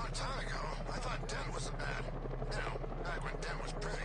long time ago. I thought Dent was bad. You know, back when Dent was pretty.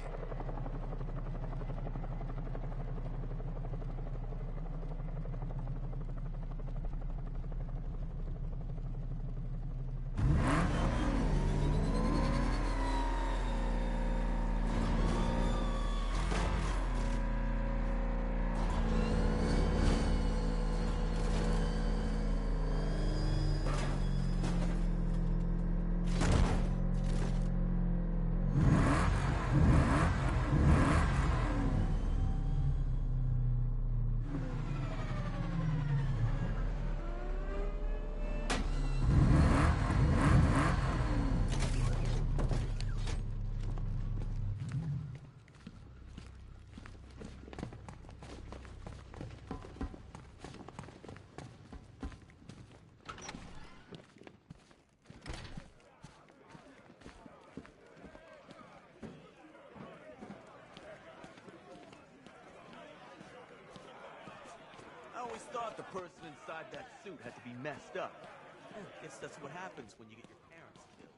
I always thought the person inside that suit had to be messed up. I guess that's what happens when you get your parents killed.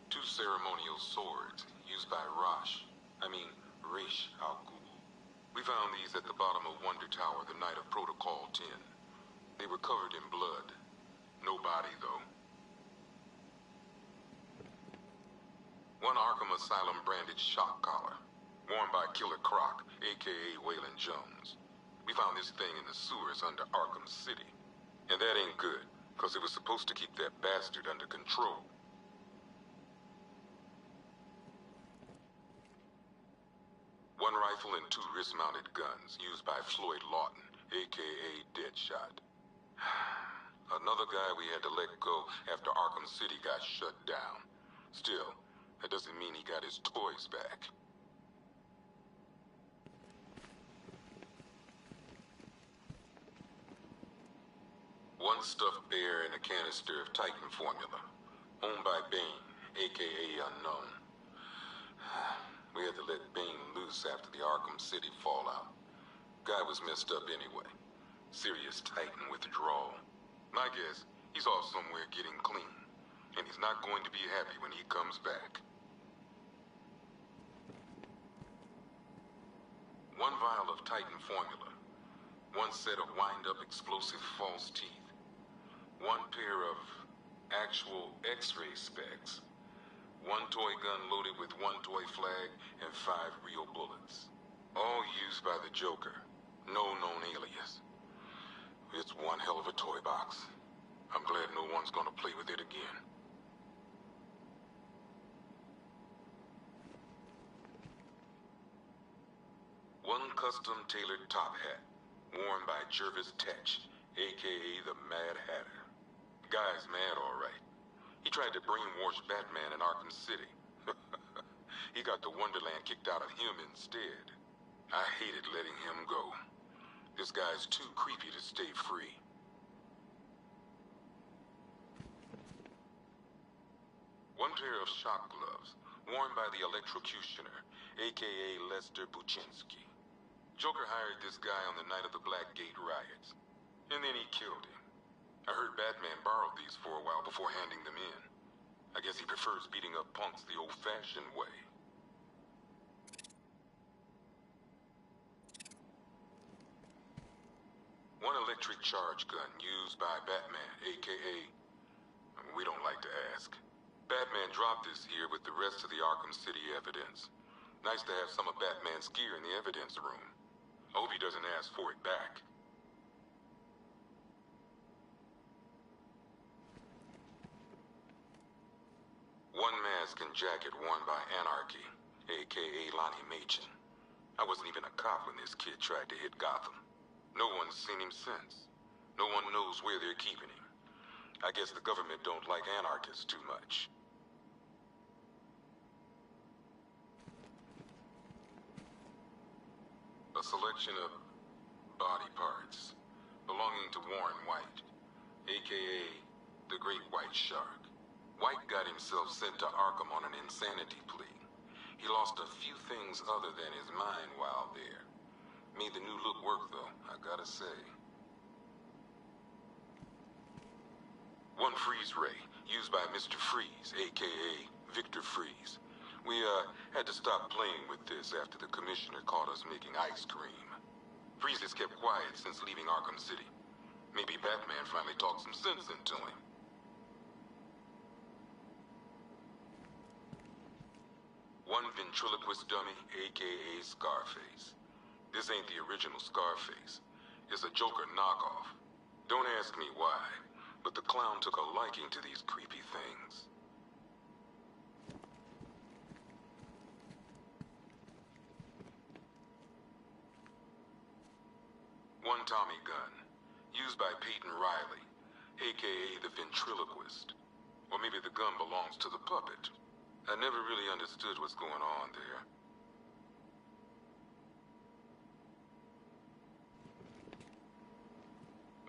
Two ceremonial swords used by Rish al-Ghul. We found these at the bottom of Wonder Tower the night of Protocol 10. They were covered in blood. No body, though. One Arkham Asylum branded shock collar, worn by Killer Croc, aka Waylon Jones. We found this thing in the sewers under Arkham City. And that ain't good, because it was supposed to keep that bastard under control. One rifle and two wrist-mounted guns used by Floyd Lawton, aka Deadshot. Another guy we had to let go after Arkham City got shut down. Still, that doesn't mean he got his toys back. One stuffed bear and a canister of Titan formula, owned by Bane, aka Unknown. We had to let Bane loose after the Arkham City fallout. Guy was messed up anyway. Serious Titan withdrawal. My guess, he's off somewhere getting clean. And he's not going to be happy when he comes back. One vial of Titan formula. One set of wind-up explosive false teeth. One pair of actual X-ray specs. One toy gun loaded with one toy flag and 5 real bullets. All used by the Joker. No known alias. It's one hell of a toy box. I'm glad no one's gonna play with it again. One custom-tailored top hat, worn by Jervis Tetch, aka the Mad Hatter. Guy's mad, all right. He tried to brainwash Batman in Arkham City. He got the Wonderland kicked out of him instead. I hated letting him go. This guy's too creepy to stay free. One pair of shock gloves, worn by the Electrocutioner, aka Lester Buczynski. Joker hired this guy on the night of the Blackgate riots. And then he killed him. I heard Batman borrowed these for a while before handing them in. I guess he prefers beating up punks the old-fashioned way. One electric charge gun used by Batman, aka... we don't like to ask. Batman dropped this here with the rest of the Arkham City evidence. Nice to have some of Batman's gear in the evidence room. I hope he doesn't ask for it back. One mask and jacket worn by Anarchy, a.k.a. Lonnie Machin. I wasn't even a cop when this kid tried to hit Gotham. No one's seen him since. No one knows where they're keeping him. I guess the government don't like anarchists too much. A selection of body parts belonging to Warren White, a.k.a. the Great White Shark. White got himself sent to Arkham on an insanity plea. He lost a few things other than his mind while there. Made the new look work, though, I gotta say. One freeze ray, used by Mr. Freeze, a.k.a. Victor Freeze. We, had to stop playing with this after the commissioner caught us making ice cream. Freeze has kept quiet since leaving Arkham City. Maybe Batman finally talked some sense into him. One ventriloquist dummy, a.k.a. Scarface. This ain't the original Scarface. It's a Joker knockoff. Don't ask me why, but the clown took a liking to these creepy things. One Tommy gun, used by Peyton Riley, a.k.a. the ventriloquist. Or maybe the gun belongs to the puppet. I never really understood what's going on there.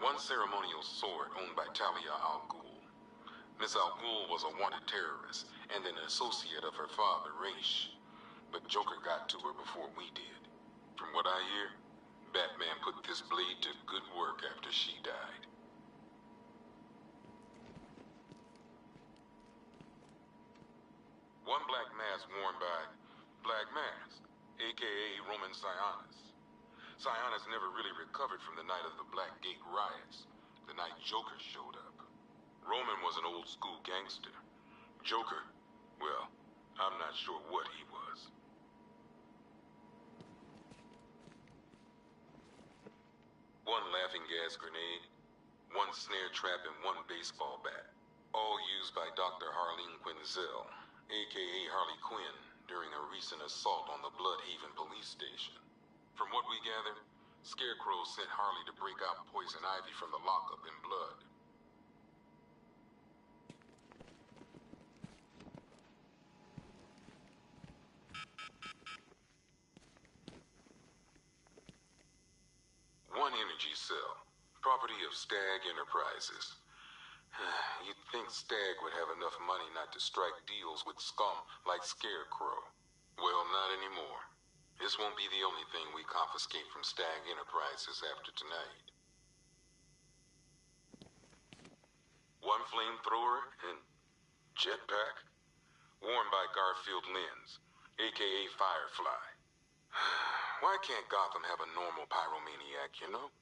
One ceremonial sword owned by Talia al Ghul. Miss al Ghul was a wanted terrorist and an associate of her father, Raish. But Joker got to her before we did. From what I hear, Batman put this blade to good work after she died. One black mask worn by Black Mask, a.k.a. Roman Sionis. Sionis never really recovered from the night of the Black Gate riots, the night Joker showed up. Roman was an old-school gangster. Joker, well, I'm not sure what he was. One laughing gas grenade, one snare trap, and one baseball bat. All used by Dr. Harleen Quinzel, a.k.a. Harley Quinn, during a recent assault on the Bloodhaven police station. From what we gathered, Scarecrow sent Harley to break out Poison Ivy from the lockup in blood. One energy cell, property of Stag Enterprises. You'd think Stag would have enough money not to strike deals with scum like Scarecrow. Well, not anymore. This won't be the only thing we confiscate from Stag Enterprises after tonight. One flamethrower and jetpack, worn by Garfield Lens, a.k.a. Firefly. Why can't Gotham have a normal pyromaniac, you know?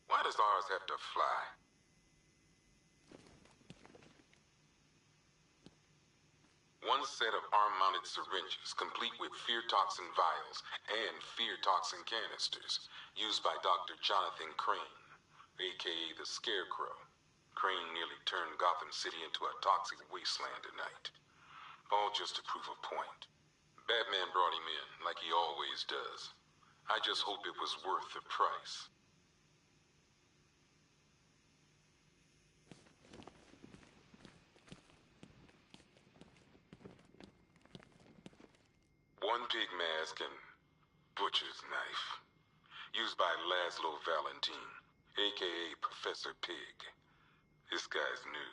Why does ours have to fly? One set of arm-mounted syringes, complete with fear toxin vials and fear toxin canisters, used by Dr. Jonathan Crane, a.k.a. the Scarecrow. Crane nearly turned Gotham City into a toxic wasteland tonight. All just to prove a point. Batman brought him in, like he always does. I just hope it was worth the price. One pig mask and butcher's knife, used by Laszlo Valentine, a.k.a. Professor Pig. This guy's new.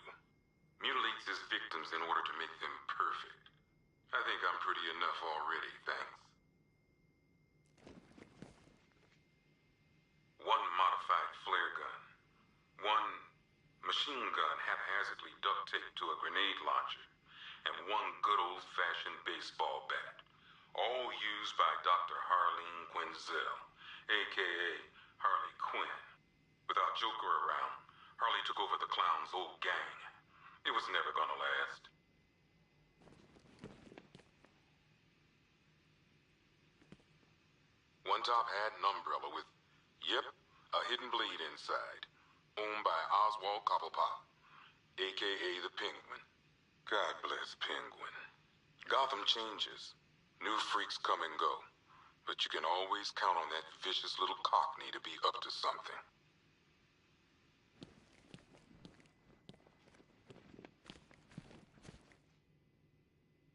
Mutilates his victims in order to make them perfect. I think I'm pretty enough already, thanks. One modified flare gun. One machine gun haphazardly duct taped to a grenade launcher. And one good old-fashioned baseball bat. All used by Dr. Harleen Quinzel, a.k.a. Harley Quinn. Without Joker around, Harley took over the clown's old gang. It was never gonna last. One top hat and umbrella with, yep, a hidden blade inside. Owned by Oswald Cobblepot, a.k.a. the Penguin. God bless Penguin. Gotham changes. New freaks come and go. But you can always count on that vicious little cockney to be up to something.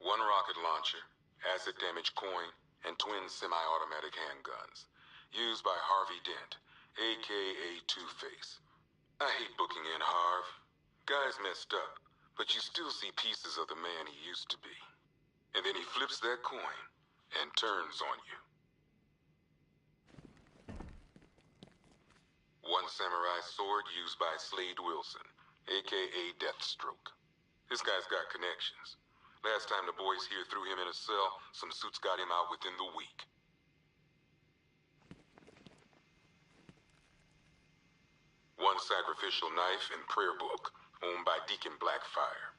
One rocket launcher, acid damage coin, and twin semi-automatic handguns. Used by Harvey Dent, aka Two-Face. I hate booking in, Harv. Guy's messed up, but you still see pieces of the man he used to be. And then he flips that coin and turns on you. One samurai sword used by Slade Wilson, aka Deathstroke. This guy's got connections. Last time the boys here threw him in a cell, some suits got him out within the week. One sacrificial knife and prayer book, owned by Deacon Blackfire.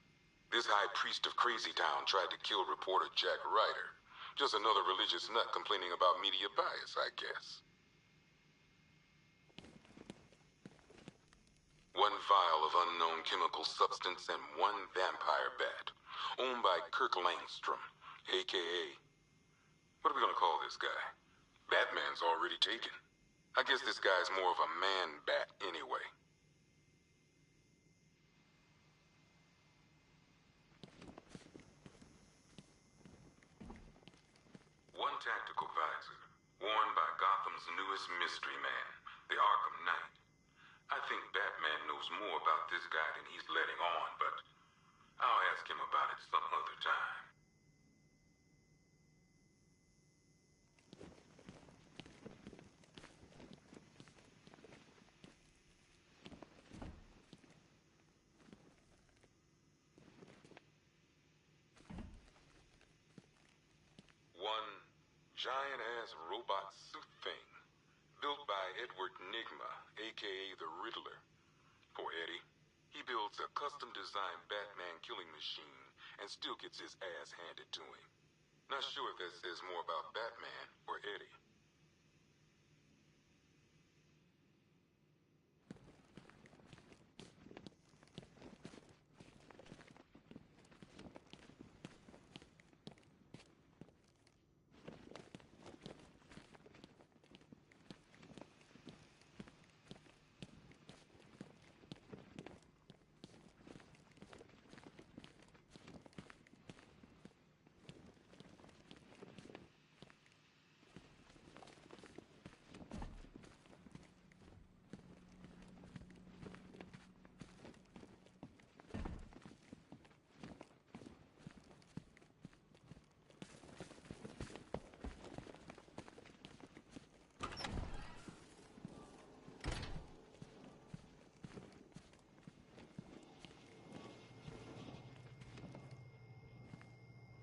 This high priest of Crazy Town tried to kill reporter Jack Ryder. Just another religious nut complaining about media bias, I guess. One vial of unknown chemical substance and one vampire bat, owned by Kirk Langstrom, aka... What are we gonna call this guy? Batman's already taken. I guess this guy's more of a man-bat anyway. One tactical visor, worn by Gotham's newest mystery man, the Arkham Knight. I think Batman knows more about this guy than he's letting on, but I'll ask him about it some other time. One giant-ass robot suit thing, built by Edward Nygma, aka the Riddler. Poor Eddie. He builds a custom-designed Batman killing machine and still gets his ass handed to him. Not sure if that says more about Batman or Eddie.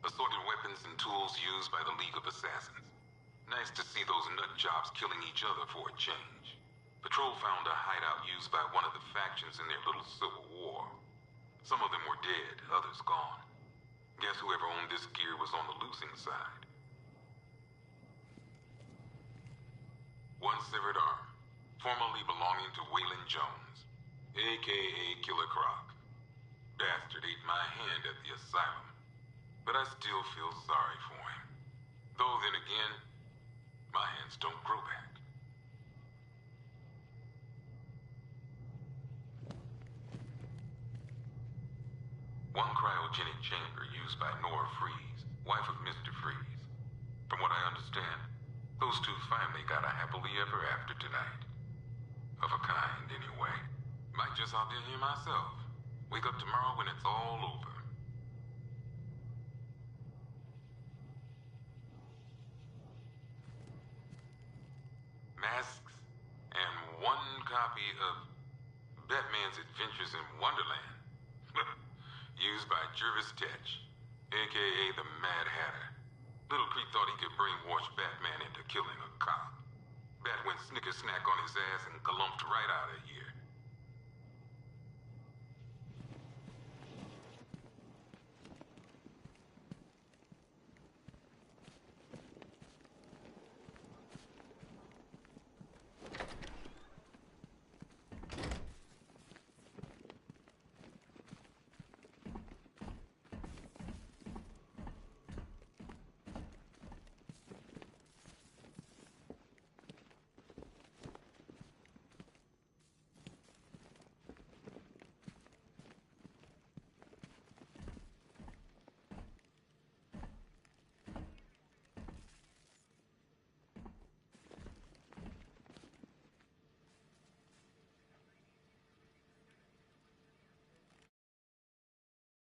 Assorted weapons and tools used by the League of Assassins. Nice to see those nut jobs killing each other for a change. Patrol found a hideout used by one of the factions in their little civil war. Some of them were dead, others gone. Guess whoever owned this gear was on the losing side. One severed arm, formerly belonging to Waylon Jones, aka Killer Croc. Bastard ate my hand at the asylum. But I still feel sorry for him. Though then again, my hands don't grow back. One cryogenic chamber used by Nora Freeze, wife of Mr. Freeze. From what I understand, those two finally got a happily ever after tonight. Of a kind, anyway. Might just hop in here myself. Wake up tomorrow when it's all over. Masks, and one copy of Batman's Adventures in Wonderland. Used by Jervis Tetch, aka the Mad Hatter. Little creep thought he could brainwash Batman into killing a cop. Bat went snicker-snack on his ass and galumped right out of here.